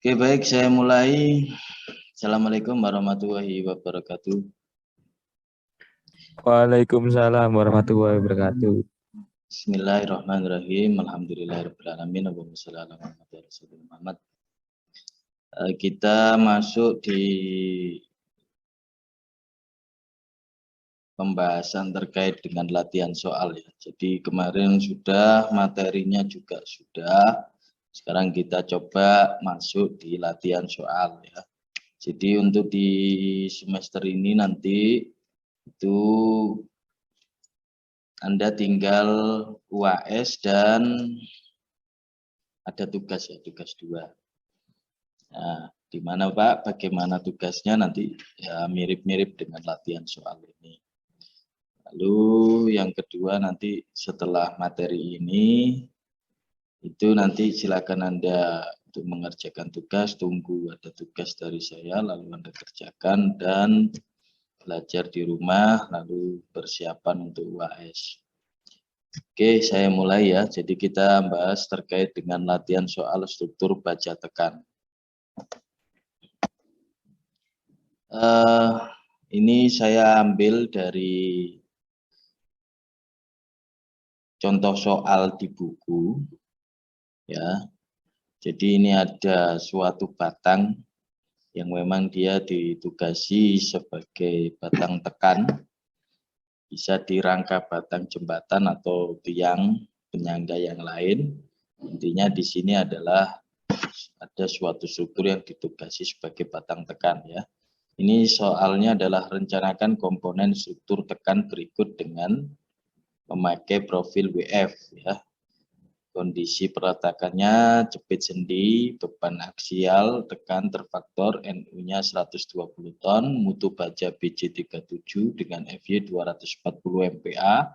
Oke, baik, saya mulai. Assalamualaikum warahmatullahi wabarakatuh. Waalaikumsalam warahmatullahi wabarakatuh. Bismillahirrahmanirrahim. Alhamdulillahirrahmanirrahim. Allahumma sholli ala Muhammad. Kita masuk di pembahasan terkait dengan latihan soal ya. Jadi kemarin sudah, materinya juga sudah. Sekarang kita coba masuk di latihan soal ya. Jadi untuk di semester ini nanti itu Anda tinggal UAS dan ada tugas ya, tugas 2. Nah, di mana Pak, bagaimana tugasnya nanti ya mirip-mirip dengan latihan soal ini. Lalu yang kedua nanti setelah materi ini, itu nanti silakan Anda untuk mengerjakan tugas, tunggu ada tugas dari saya, lalu Anda kerjakan dan belajar di rumah, lalu persiapan untuk UAS. Oke, saya mulai ya. Jadi kita bahas terkait dengan latihan soal struktur baca tekan. Ini saya ambil dari contoh soal di buku, ya. Jadi ini ada suatu batang yang memang dia ditugasi sebagai batang tekan, bisa di rangka batang jembatan atau tiang penyangga yang lain. Intinya di sini adalah ada suatu struktur yang ditugasi sebagai batang tekan ya. Ini soalnya adalah rencanakan komponen struktur tekan berikut dengan memakai profil WF ya. Kondisi peletakannya jepit sendi, beban aksial, tekan terfaktor, NU-nya 120 ton, mutu baja BJ37 dengan FY 240 MPa,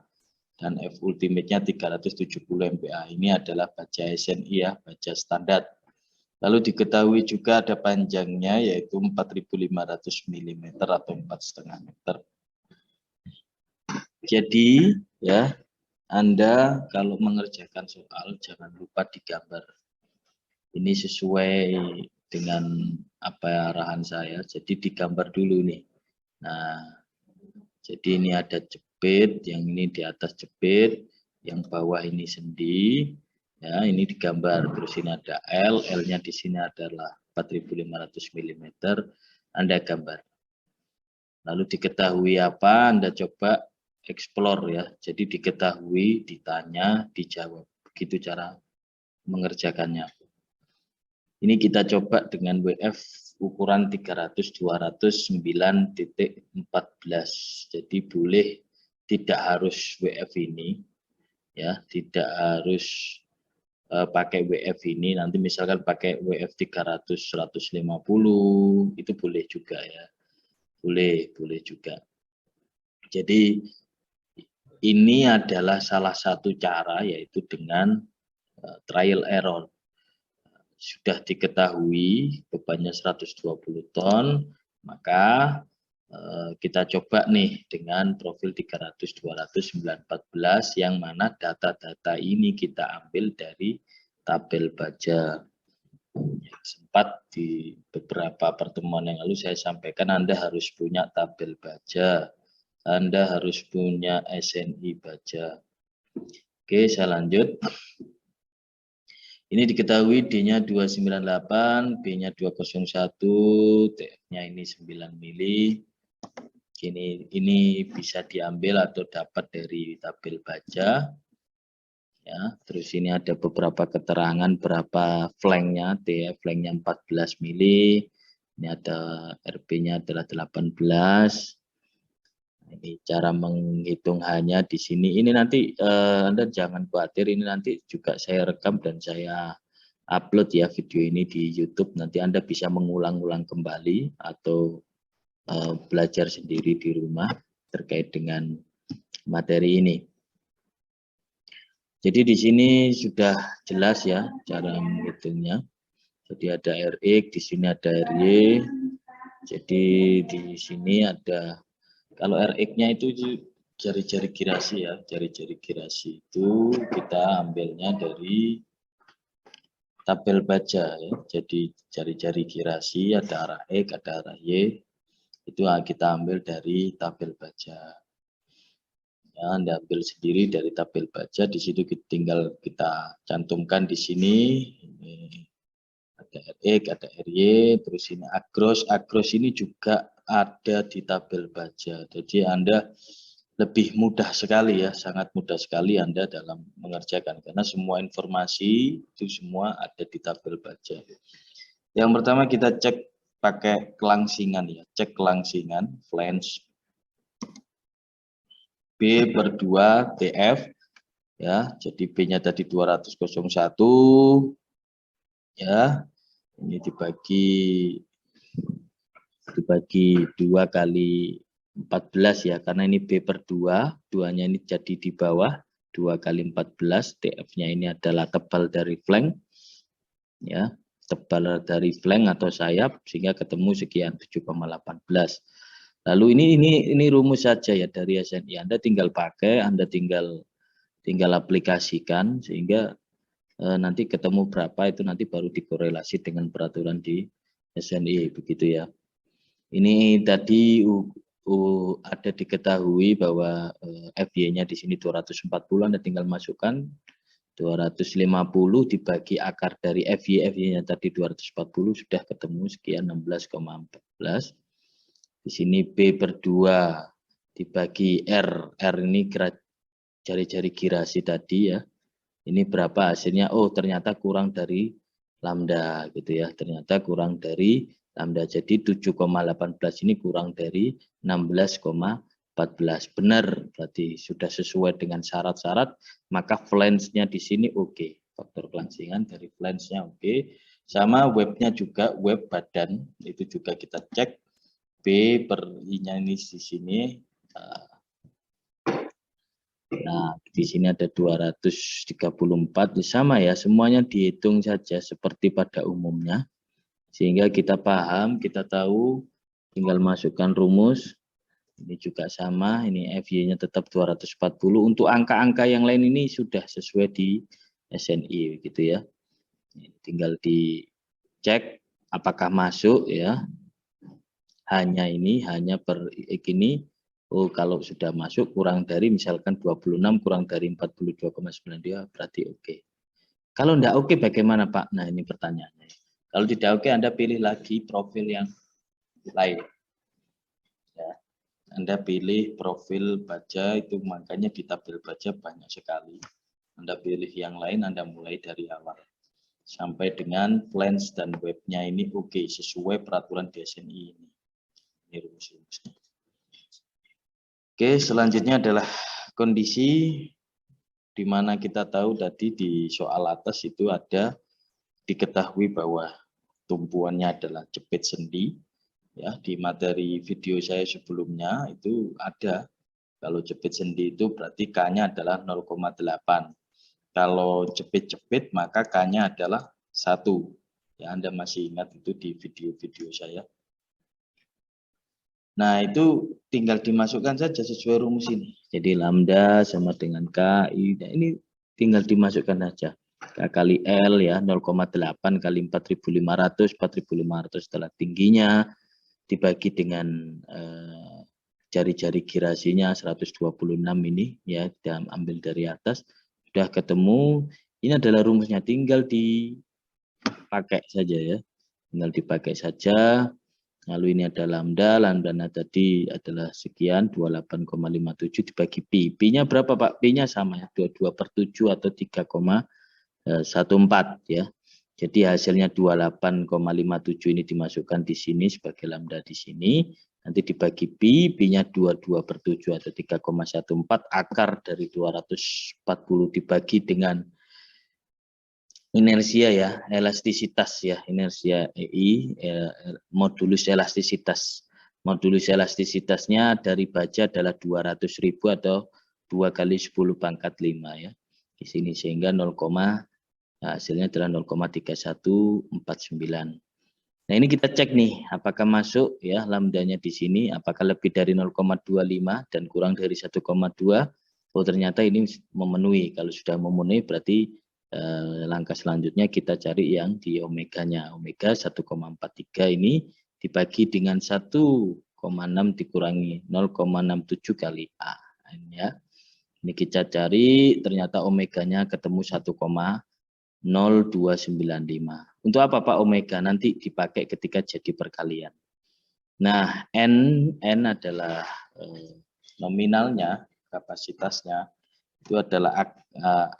dan F ultimate-nya 370 MPa. Ini adalah baja SNI ya, baja standar. Lalu diketahui juga ada panjangnya yaitu 4.500 mm atau 4,5 meter. Jadi ya, Anda kalau mengerjakan soal jangan lupa digambar. Ini sesuai dengan apa arahan saya, jadi digambar dulu nih. Nah, jadi ini ada jepit, yang ini di atas jepit, yang bawah ini sendi, ya ini digambar. Terus ini ada L, L-nya di sini adalah 4.500 mm, Anda gambar. Lalu diketahui apa, Anda coba explore ya. Jadi diketahui, ditanya, dijawab. Begitu cara mengerjakannya. Ini kita coba dengan WF ukuran 300-209.14. Jadi boleh tidak harus WF ini ya, tidak harus pakai WF ini. Nanti misalkan pakai WF 300-150 itu boleh juga ya. Boleh juga. Jadi ini adalah salah satu cara yaitu dengan trial error. Sudah diketahui bebannya 120 ton, maka kita coba nih dengan profil 300-200-914 yang mana data-data ini kita ambil dari tabel baja. Yang sempat di beberapa pertemuan yang lalu saya sampaikan Anda harus punya tabel baja, Anda harus punya SNI baja. Oke, saya lanjut. Ini diketahui D-nya 298, B-nya 201, T-nya ini 9 mili. Ini bisa diambil atau dapat dari tabel baja. Ya, terus ini ada beberapa keterangan berapa flanknya, T flanknya 14 mili. Ini ada RB-nya adalah 18. Ini cara menghitung hanya di sini. Ini nanti Anda jangan khawatir, ini nanti juga saya rekam dan saya upload ya video ini di YouTube. Nanti Anda bisa mengulang-ulang kembali atau belajar sendiri di rumah terkait dengan materi ini. Jadi di sini sudah jelas ya cara menghitungnya. Jadi ada RX, di sini ada RY. Jadi di sini ada, kalau RX-nya itu jari-jari girasi ya, jari-jari girasi itu kita ambilnya dari tabel baja ya. Jadi jari-jari girasi ada arah X, ada arah Y. Itu kita ambil dari tabel baja. Ya, Anda ambil sendiri dari tabel baja. Di situ tinggal kita cantumkan di sini. Ini ada RX, ada RY, terus ini agros. Agros ini juga ada di tabel baja. Jadi Anda lebih mudah sekali ya, sangat mudah sekali Anda dalam mengerjakan. Karena semua informasi itu semua ada di tabel baja. Yang pertama kita cek pakai kelangsingan ya, cek kelangsingan, flange B/2 TF ya, jadi B-nya tadi 201 ya, ini dibagi 2 kali 14 ya, karena ini B/2, 2-nya ini jadi di bawah, 2 kali 14, TF-nya ini adalah tebal dari flank ya, tebal dari flank atau sayap, sehingga ketemu sekian 7,18. Lalu ini rumus saja ya dari SNI. Anda tinggal pakai, Anda tinggal aplikasikan sehingga nanti ketemu berapa itu nanti baru dikorelasi dengan peraturan di SNI begitu ya. Ini tadi ada diketahui bahwa FY-nya di sini 240, Anda tinggal masukkan 250 dibagi akar dari FY-nya tadi 240 sudah ketemu sekian 16,14. Di sini B/2 dibagi R ini jari-jari girasi tadi ya. Ini berapa hasilnya? Oh, ternyata kurang dari lambda gitu ya. Ternyata kurang dari lambda. Jadi 7,18 ini kurang dari 16,14. Benar, berarti sudah sesuai dengan syarat-syarat, maka flange-nya di sini oke. Faktor kelangsingan dari flange-nya oke. Sama webnya juga, web badan itu juga kita cek. B/I-nya ini di sini. Nah, di sini ada 234, sama ya, semuanya dihitung saja seperti pada umumnya. Sehingga kita paham, kita tahu, tinggal masukkan rumus. Ini juga sama, ini FY-nya tetap 240. Untuk angka-angka yang lain ini sudah sesuai di SNI gitu ya. Tinggal dicek apakah masuk ya. Hanya per ini, oh kalau sudah masuk kurang dari misalkan 26 kurang dari 42,92 berarti oke. Kalau enggak oke bagaimana Pak? Nah ini pertanyaannya. Kalau tidak oke Anda pilih lagi profil yang lain. Ya. Anda pilih profil baja itu, makanya di tabel baja banyak sekali. Anda pilih yang lain, Anda mulai dari awal. Sampai dengan flange dan webnya ini oke, sesuai peraturan DSNI ini. Ini rumus-rumusnya. Oke, selanjutnya adalah kondisi di mana kita tahu tadi di soal atas itu ada diketahui bahwa tumpuannya adalah jepit sendi. Ya, di materi video saya sebelumnya itu ada, kalau jepit sendi itu berarti K-nya adalah 0,8. Kalau jepit-jepit maka K-nya adalah 1. Ya, Anda masih ingat itu di video-video saya. Nah, itu tinggal dimasukkan saja sesuai rumus ini. Jadi lambda sama dengan KI. Nah, ini tinggal dimasukkan saja. K kali L ya, 0,8 kali 4.500. 4.500 setelah tingginya dibagi dengan jari-jari girasinya 126 ini ya, kita ambil dari atas. Sudah ketemu. Ini adalah rumusnya, tinggal dipakai saja ya. Tinggal dipakai saja. Lalu ini ada lambda tadi adalah sekian 28,57 dibagi pi. Pi-nya berapa Pak? Pi-nya sama ya, 22/7 atau 3,14 ya. Jadi hasilnya 28,57 ini dimasukkan di sini sebagai lambda di sini. Nanti dibagi pi, pi-nya 22/7 atau 3,14, akar dari 240 dibagi dengan inersia ya, elastisitas ya, inersia EI, modulus elastisitas. Modulus elastisitasnya dari baja adalah 200.000 atau 2 kali 10 pangkat 5 ya. Di sini sehingga hasilnya adalah 0,3149. Nah, ini kita cek nih apakah masuk ya lambdanya di sini, apakah lebih dari 0,25 dan kurang dari 1,2. Oh, ternyata ini memenuhi. Kalau sudah memenuhi berarti Langkah selanjutnya kita cari yang di omeganya. Omega 1,43 ini dibagi dengan 1,6 dikurangi 0,67 kali A. Ya. Ini kita cari, ternyata omeganya ketemu 1,0295. Untuk apa Pak omega? Nanti dipakai ketika jadi perkalian. Nah, N adalah nominalnya, kapasitasnya, itu adalah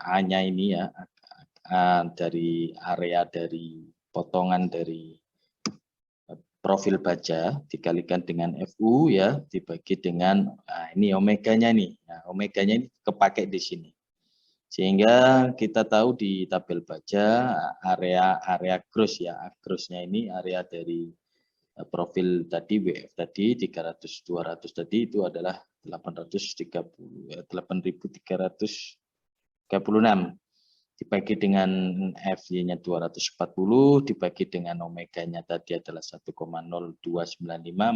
A-nya ini ya, dari area dari potongan dari profil baja dikalikan dengan FU ya, dibagi dengan ini omeganya nih. Nah, omeganya ini kepakai di sini. Sehingga kita tahu di tabel baja area gross ya, grossnya ini area dari profil tadi WF tadi 300 200 tadi itu adalah 8.336 dibagi dengan FY-nya 240 dibagi dengan omeganya tadi adalah 1,0295,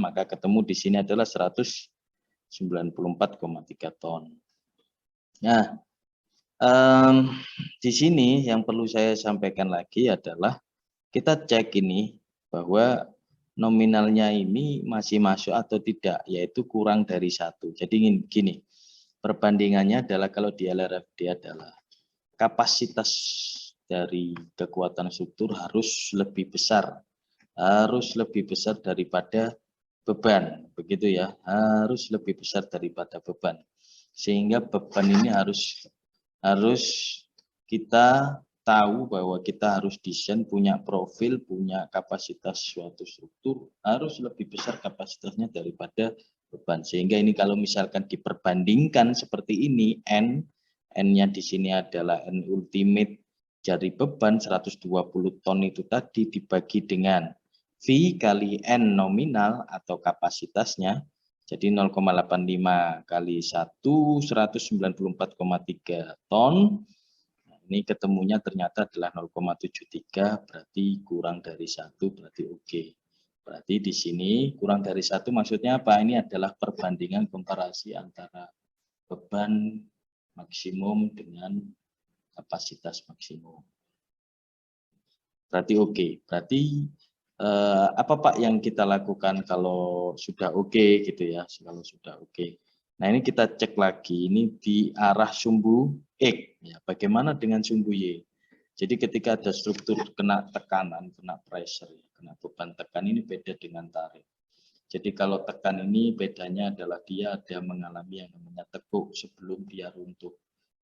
maka ketemu di sini adalah 194,3 ton. Nah, di sini yang perlu saya sampaikan lagi adalah kita cek ini bahwa nominalnya ini masih masuk atau tidak, yaitu kurang dari 1. Jadi gini, perbandingannya adalah kalau di LRFD adalah kapasitas dari kekuatan struktur harus lebih besar daripada beban, begitu ya, harus lebih besar daripada beban, sehingga beban ini harus kita tahu bahwa kita harus desain punya profil, punya kapasitas suatu struktur harus lebih besar kapasitasnya daripada beban, sehingga ini kalau misalkan diperbandingkan seperti ini, N-nya di sini adalah N ultimate dari beban 120 ton itu tadi dibagi dengan V kali N nominal atau kapasitasnya, jadi 0,85 kali 1, 194,3 ton. Nah, ini ketemunya ternyata adalah 0,73, berarti kurang dari 1, berarti oke. Berarti di sini kurang dari 1 maksudnya apa? Ini adalah perbandingan komparasi antara beban maksimum dengan kapasitas maksimum. Berarti oke. Berarti apa Pak yang kita lakukan kalau sudah oke gitu ya, kalau sudah oke. Nah ini kita cek lagi, ini di arah sumbu X, ya, bagaimana dengan sumbu Y. Jadi ketika ada struktur kena tekanan, kena pressure, kena beban tekan, ini beda dengan tarik. Jadi kalau tekan ini bedanya adalah dia ada mengalami yang namanya tekuk sebelum dia runtuh.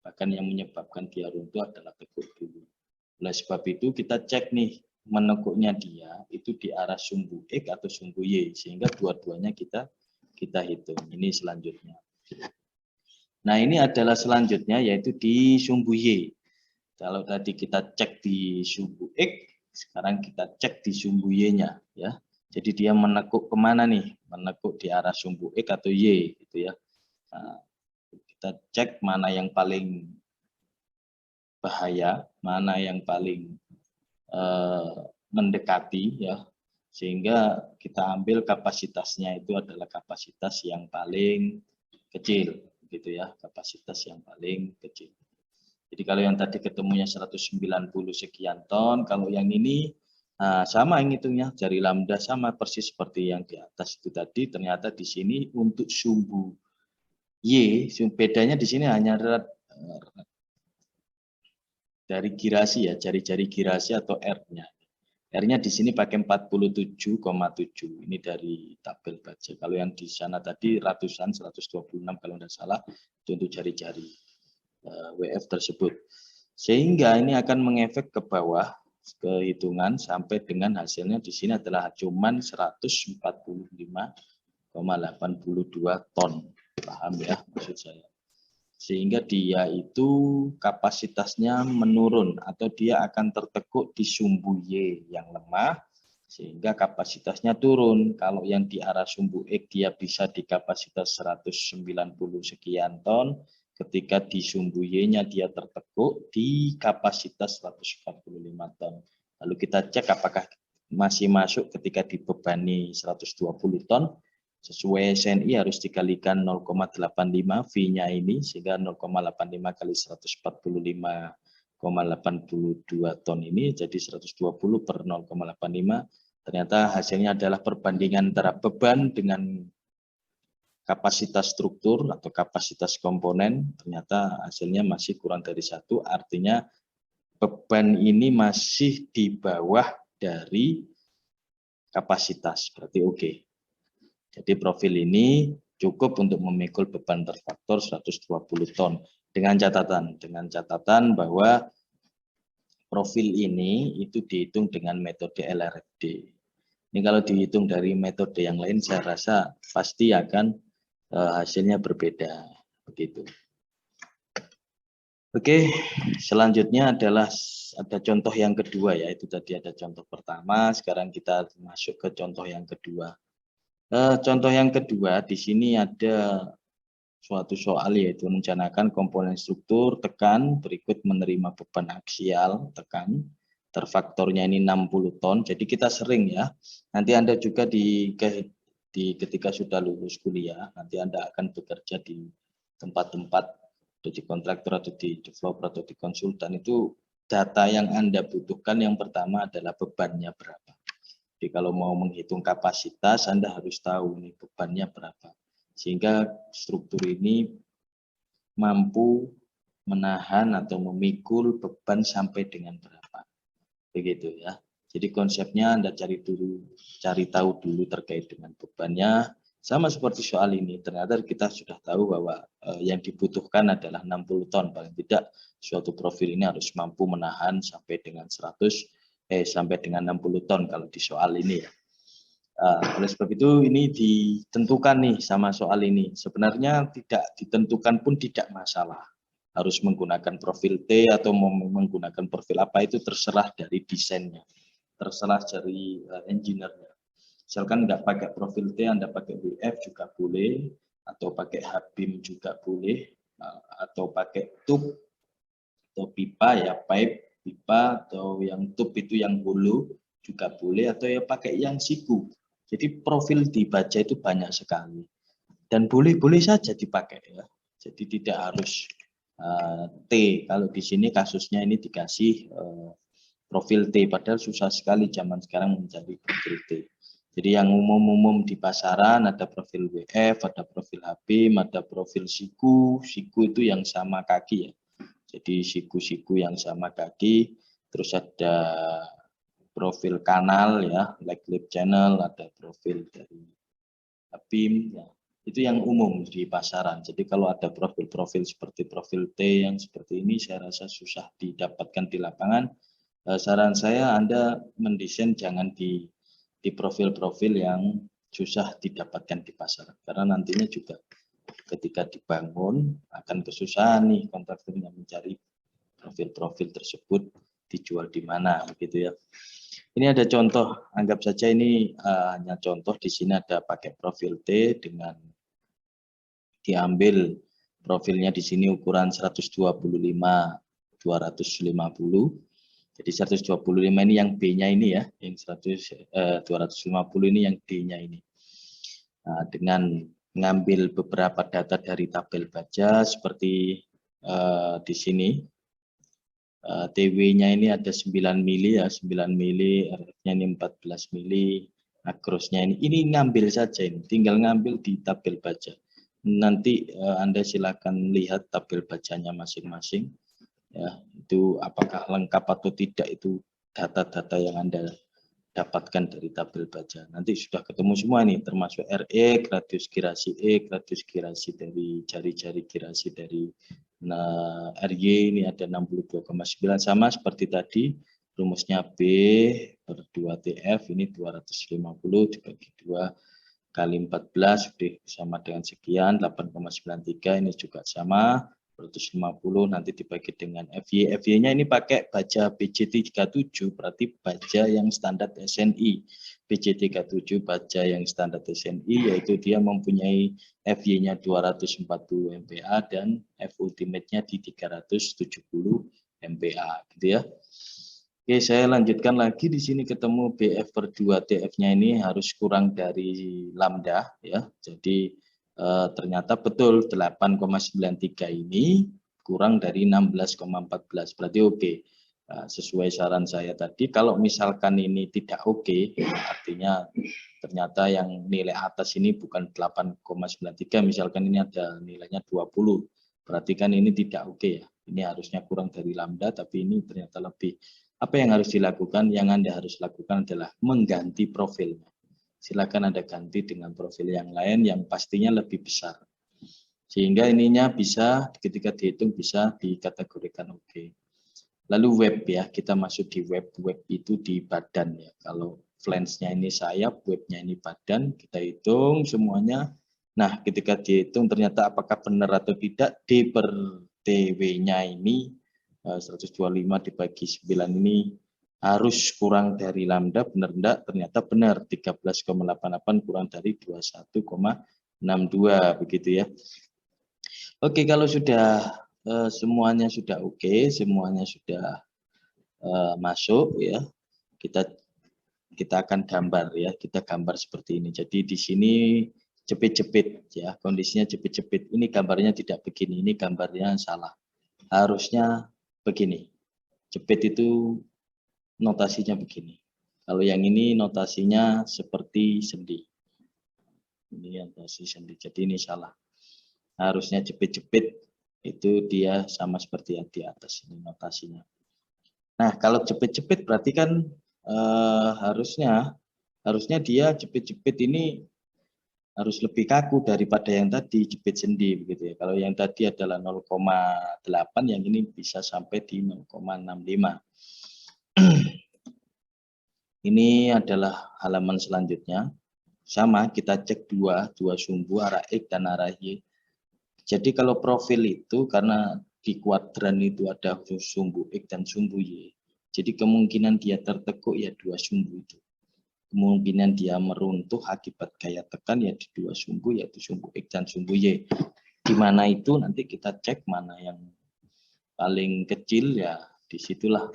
Bahkan yang menyebabkan dia runtuh adalah tekuk dulu. Oleh sebab itu kita cek nih, menekuknya dia itu di arah sumbu X atau sumbu Y, sehingga dua-duanya kita hitung. Ini selanjutnya. Nah ini adalah selanjutnya yaitu di sumbu Y. Kalau tadi kita cek di sumbu X, sekarang kita cek di sumbu Y-nya ya. Jadi dia menekuk kemana nih? Menekuk di arah sumbu X atau Y gitu ya. Nah, kita cek mana yang paling bahaya, mana yang paling mendekati ya, sehingga kita ambil kapasitasnya itu adalah kapasitas yang paling kecil gitu ya, kapasitas yang paling kecil. Jadi kalau yang tadi ketemunya 190 sekian ton, kalau yang ini sama yang hitungnya, jari lambda sama persis seperti yang di atas itu tadi. Ternyata di sini untuk sumbu Y, bedanya di sini hanya dari girasi ya, jari-jari girasi atau R-nya. R-nya di sini pakai 47,7. Ini dari tabel baja. Kalau yang di sana tadi ratusan, 126 kalau tidak salah, itu untuk jari-jari WF tersebut. Sehingga ini akan mengefek ke bawah kehitungan sampai dengan hasilnya di sini adalah cuman 145,82 ton. Paham ya maksud saya? Sehingga dia itu kapasitasnya menurun atau dia akan tertekuk di sumbu Y yang lemah sehingga kapasitasnya turun. Kalau yang di arah sumbu X dia bisa di kapasitas 190 sekian ton, ketika di sumbu Y-nya dia tertekuk di kapasitas 145 ton. Lalu kita cek apakah masih masuk ketika dibebani 120 ton. Sesuai SNI harus dikalikan 0,85 V-nya ini, sehingga 0,85 kali 145,7 0,82 ton ini jadi 120 per 0,85. Ternyata hasilnya adalah perbandingan antara beban dengan kapasitas struktur atau kapasitas komponen. Ternyata hasilnya masih kurang dari 1, artinya beban ini masih di bawah dari kapasitas, berarti oke. Jadi profil ini cukup untuk memikul beban terfaktor 120 ton. Dengan catatan bahwa profil ini itu dihitung dengan metode LRFD. Ini kalau dihitung dari metode yang lain, saya rasa pasti akan hasilnya berbeda, begitu. Oke, selanjutnya adalah ada contoh yang kedua, ya. Itu tadi ada contoh pertama, sekarang kita masuk ke contoh yang kedua. Contoh yang kedua di sini ada suatu soal, yaitu merencanakan komponen struktur tekan berikut menerima beban aksial tekan terfaktornya ini 60 ton. Jadi kita sering, ya, nanti Anda juga ketika sudah lulus kuliah, nanti Anda akan bekerja di tempat-tempat atau di kontraktor atau di developer atau di konsultan, itu data yang Anda butuhkan yang pertama adalah bebannya berapa. Jadi kalau mau menghitung kapasitas, Anda harus tahu nih bebannya berapa, sehingga struktur ini mampu menahan atau memikul beban sampai dengan berapa, begitu, ya. Jadi konsepnya Anda cari tahu dulu terkait dengan bebannya. Sama seperti soal ini, ternyata kita sudah tahu bahwa yang dibutuhkan adalah 60 ton, paling tidak suatu profil ini harus mampu menahan sampai dengan 60 ton kalau di soal ini, ya. Oleh sebab itu ini ditentukan nih sama soal ini. Sebenarnya tidak ditentukan pun tidak masalah. Harus menggunakan profil T atau menggunakan profil apa itu terserah dari desainnya, terserah dari engineer-nya. Misalkan nggak pakai profil T, Anda pakai WF juga boleh, atau pakai H-beam juga boleh, atau pakai tube atau pipa, ya, pipe, pipa, atau yang tube itu yang hulu juga boleh, atau ya pakai yang siku. Jadi profil dibaca itu banyak sekali dan boleh-boleh saja dipakai, ya. Jadi tidak harus T. Kalau di sini kasusnya ini dikasih profil T, padahal susah sekali zaman sekarang mencari profil T. Jadi yang umum-umum di pasaran ada profil WF, ada profil H-beam, ada profil siku. Siku itu yang sama kaki, ya. Jadi siku-siku yang sama kaki. Terus ada profil kanal, ya, like lip channel, ada profil dari H-beam, ya. Itu yang umum di pasaran. Jadi kalau ada profil-profil seperti profil T yang seperti ini, saya rasa susah didapatkan di lapangan. Saran saya Anda mendesain jangan di profil-profil yang susah didapatkan di pasar, karena nantinya juga ketika dibangun akan kesusahan nih kontraktornya mencari profil-profil tersebut dijual di mana, gitu, ya. Ini ada contoh, anggap saja ini hanya contoh. Di sini ada pakai profil T dengan diambil profilnya di sini ukuran 125/250. Jadi 125 ini yang B-nya ini, ya, yang 250 ini yang D-nya ini. Nah, dengan mengambil beberapa data dari tabel baja seperti di sini, TW-nya ini ada 9 mili, ya, 9 mili, RF-nya ini 14 mili, akrosnya ini ngambil saja, ini tinggal ngambil di tabel baja. Nanti Anda silakan lihat tabel bajanya masing-masing, ya, itu apakah lengkap atau tidak, itu data-data yang Anda dapatkan dari tabel baja. Nanti sudah ketemu semua nih, termasuk RE, radius girasi E, radius girasi dari jari-jari girasi dari RY ini ada 62,9, sama seperti tadi rumusnya B per 2TF ini 250 dibagi 2 kali 14 sama dengan sekian, 8,93, ini juga sama 250, nanti dibagi dengan FY. FY-nya ini pakai baja BJ37, berarti baja yang standar SNI. BJ37 baja yang standar SNI, yaitu dia mempunyai FY-nya 240 MPa dan F ultimate-nya di 370 MPa, gitu, ya. Oke, saya lanjutkan lagi. Di sini ketemu BF per 2 TF-nya ini harus kurang dari lambda, ya. Jadi ternyata betul 8,93 ini kurang dari 16,14. Berarti oke. Nah, sesuai saran saya tadi, kalau misalkan ini tidak oke, artinya ternyata yang nilai atas ini bukan 8,93, misalkan ini ada nilainya 20, berarti kan ini tidak oke ya. Ini harusnya kurang dari lambda, tapi ini ternyata lebih. Apa yang harus dilakukan? Yang Anda harus lakukan adalah mengganti profilnya. Silakan Anda ganti dengan profil yang lain yang pastinya lebih besar. Sehingga ininya bisa ketika dihitung bisa dikategorikan oke. Lalu web ya, kita masuk di web. Web itu di badan ya. Kalau flange-nya ini sayap, webnya ini badan, kita hitung semuanya. Nah, ketika dihitung ternyata apakah benar atau tidak, D per TW-nya ini 125 dibagi 9 ini harus kurang dari lambda, benar enggak? Ternyata benar, 13,88 kurang dari 21,62 begitu ya. Oke, kalau sudah semuanya sudah oke, semuanya sudah masuk ya, kita akan gambar ya, kita gambar seperti ini. Jadi di sini jepit-jepit ya, kondisinya jepit-jepit. Ini gambarnya tidak begini, ini gambarnya salah. Harusnya begini. Jepit itu notasinya begini. Kalau yang ini notasinya seperti sendi. Ini notasi sendi. Jadi ini salah. Harusnya jepit-jepit itu dia sama seperti yang di atas ini notasinya. Nah, kalau jepit-jepit berarti kan harusnya dia jepit-jepit ini harus lebih kaku daripada yang tadi jepit sendi begitu ya. Kalau yang tadi adalah 0,8, yang ini bisa sampai di 0,65. Ini adalah halaman selanjutnya. Sama, kita cek dua sumbu arah X dan arah Y. Jadi kalau profil itu karena di kuadran itu ada sumbu X dan sumbu Y. Jadi kemungkinan dia tertekuk ya dua sumbu itu. Kemungkinan dia meruntuh akibat gaya tekan ya di dua sumbu, yaitu sumbu X dan sumbu Y. Di mana itu nanti kita cek mana yang paling kecil ya disitulah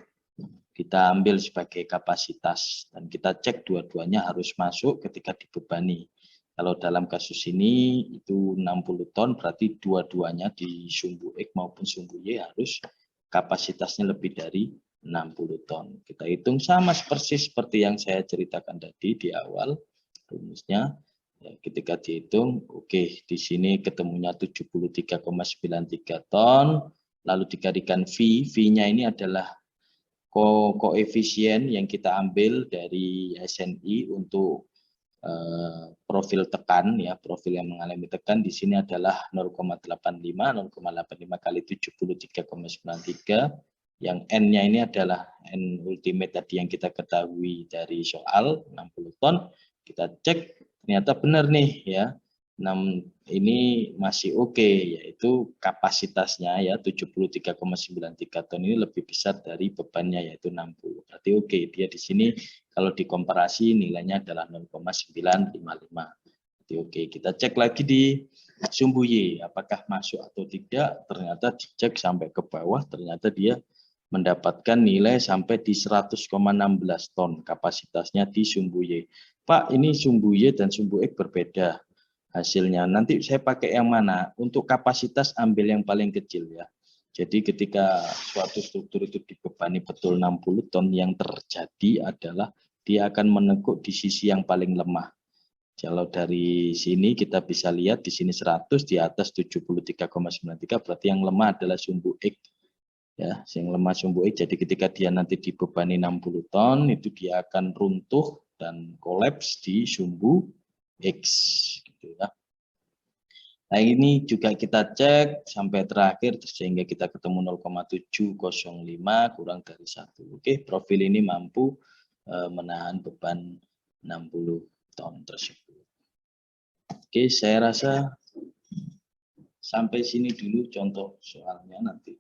kita ambil sebagai kapasitas. Dan kita cek dua-duanya harus masuk ketika dibebani. Kalau dalam kasus ini itu 60 ton, berarti dua-duanya di sumbu X maupun sumbu Y harus kapasitasnya lebih dari 60 ton. Kita hitung sama persis seperti yang saya ceritakan tadi di awal rumusnya. Ya, ketika dihitung, oke, di sini ketemunya 73,93 ton, lalu dikalikan V. V-nya ini adalah koefisien yang kita ambil dari SNI untuk profil tekan ya, profil yang mengalami tekan di sini adalah 0,85 kali 73,93, yang N-nya ini adalah N ultimate tadi yang kita ketahui dari soal 60 ton. Kita cek ternyata benar nih ya, 6 ini masih oke, yaitu kapasitasnya ya 73,93 ton ini lebih besar dari bebannya yaitu 60. Berarti oke, dia di sini kalau dikomparasi nilainya adalah 0,955. Jadi oke, kita cek lagi di sumbu Y apakah masuk atau tidak. Ternyata dicek sampai ke bawah, ternyata dia mendapatkan nilai sampai di 100,16 ton kapasitasnya di sumbu Y. Pak, ini sumbu Y dan sumbu X berbeda hasilnya. Nanti saya pakai yang mana? Untuk kapasitas ambil yang paling kecil ya. Jadi ketika suatu struktur itu dibebani betul 60 ton, yang terjadi adalah dia akan menekuk di sisi yang paling lemah. Kalau dari sini kita bisa lihat di sini 100, di atas 73,93, berarti yang lemah adalah sumbu X. Ya, yang lemah sumbu X. Jadi ketika dia nanti dibebani 60 ton, itu dia akan runtuh dan kolaps di sumbu X. Gitu ya. Nah, ini juga kita cek sampai terakhir sehingga kita ketemu 0,705 kurang dari 1. Oke, profil ini mampu menahan beban 60 ton tersebut. Oke, saya rasa sampai sini dulu contoh soalnya, nanti